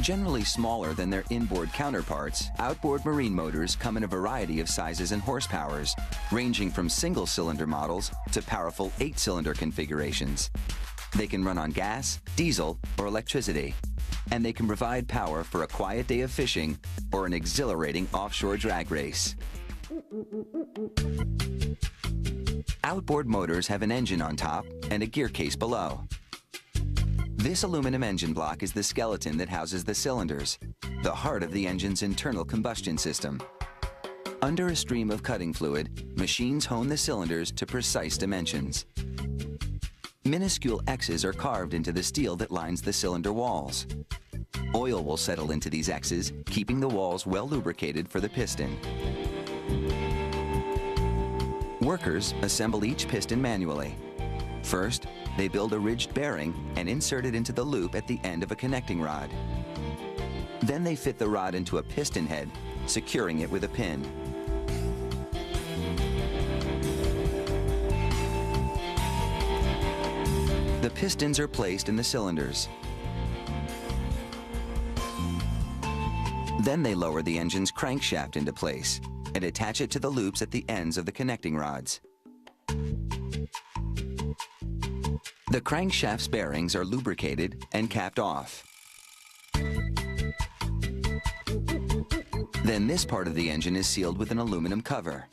Generally smaller than their inboard counterparts, outboard marine motors come in a variety of sizes and horsepowers, ranging from single-cylinder models to powerful 8-cylinder configurations. They can run on gas, diesel, or electricity, and they can provide power for a quiet day of fishing or an exhilarating offshore drag race. Outboard motors have an engine on top and a gear case below. This aluminum engine block is the skeleton that houses the cylinders, the heart of the engine's internal combustion system. Under a stream of cutting fluid, machines hone the cylinders to precise dimensions. Minuscule X's are carved into the steel that lines the cylinder walls. Oil will settle into these X's, keeping the walls well lubricated for the piston. Workers assemble each piston manually. First, they build a ridged bearing and insert it into the loop at the end of a connecting rod. Then they fit the rod into a piston head, securing it with a pin. The pistons are placed in the cylinders. Then they lower the engine's crankshaft into place and attach it to the loops at the ends of the connecting rods. The crankshaft's bearings are lubricated and capped off. Then this part of the engine is sealed with an aluminum cover.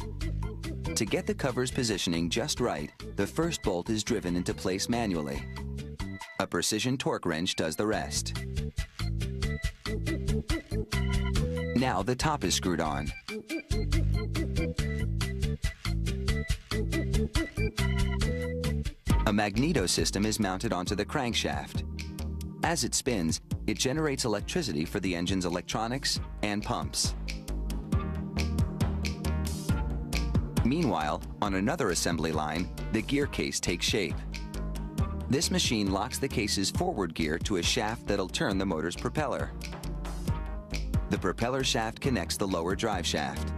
To get the cover's positioning just right, the first bolt is driven into place manually. A precision torque wrench does the rest. Now the top is screwed on. A magneto system is mounted onto the crankshaft. As it spins, it generates electricity for the engine's electronics and pumps. Meanwhile, on another assembly line, the gear case takes shape. This machine locks the case's forward gear to a shaft that'll turn the motor's propeller. The propeller shaft connects the lower drive shaft.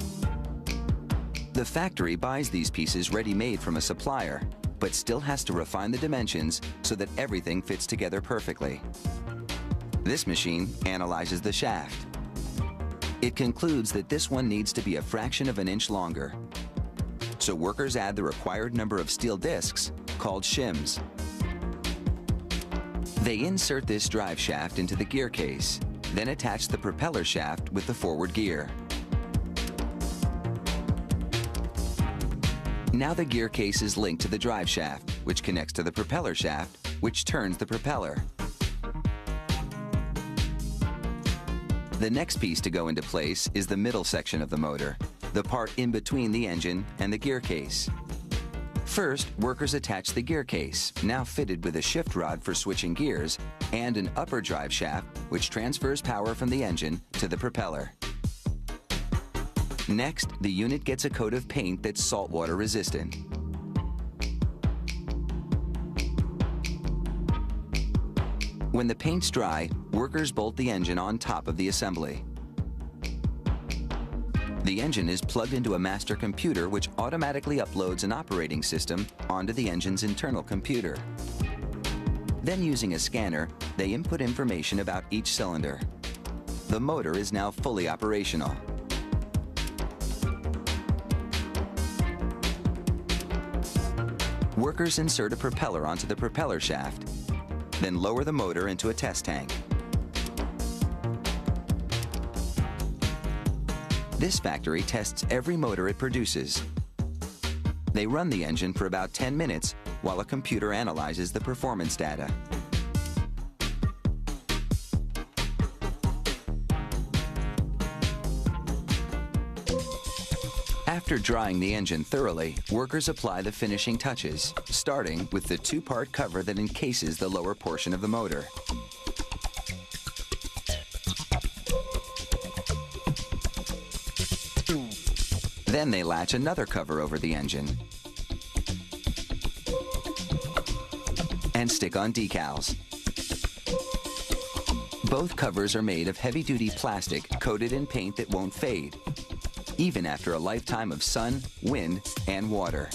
The factory buys these pieces ready-made from a supplier, but still has to refine the dimensions so that everything fits together perfectly. This machine analyzes the shaft. It concludes that this one needs to be a fraction of an inch longer. So workers add the required number of steel discs, called shims. They insert this drive shaft into the gear case, then attach the propeller shaft with the forward gear. Now the gear case is linked to the drive shaft, which connects to the propeller shaft, which turns the propeller. The next piece to go into place is the middle section of the motor, the part in between the engine and the gear case. First, workers attach the gear case, now fitted with a shift rod for switching gears, and an upper drive shaft, which transfers power from the engine to the propeller. Next, the unit gets a coat of paint that's saltwater resistant. When the paint's dry, workers bolt the engine on top of the assembly. The engine is plugged into a master computer which automatically uploads an operating system onto the engine's internal computer. Then using a scanner, they input information about each cylinder. The motor is now fully operational. Workers insert a propeller onto the propeller shaft, then lower the motor into a test tank. This factory tests every motor it produces. They run the engine for about 10 minutes while a computer analyzes the performance data. After drying the engine thoroughly, workers apply the finishing touches, starting with the two-part cover that encases the lower portion of the motor. Then they latch another cover over the engine and stick on decals. Both covers are made of heavy-duty plastic coated in paint that won't fade, even after a lifetime of sun, wind, and water.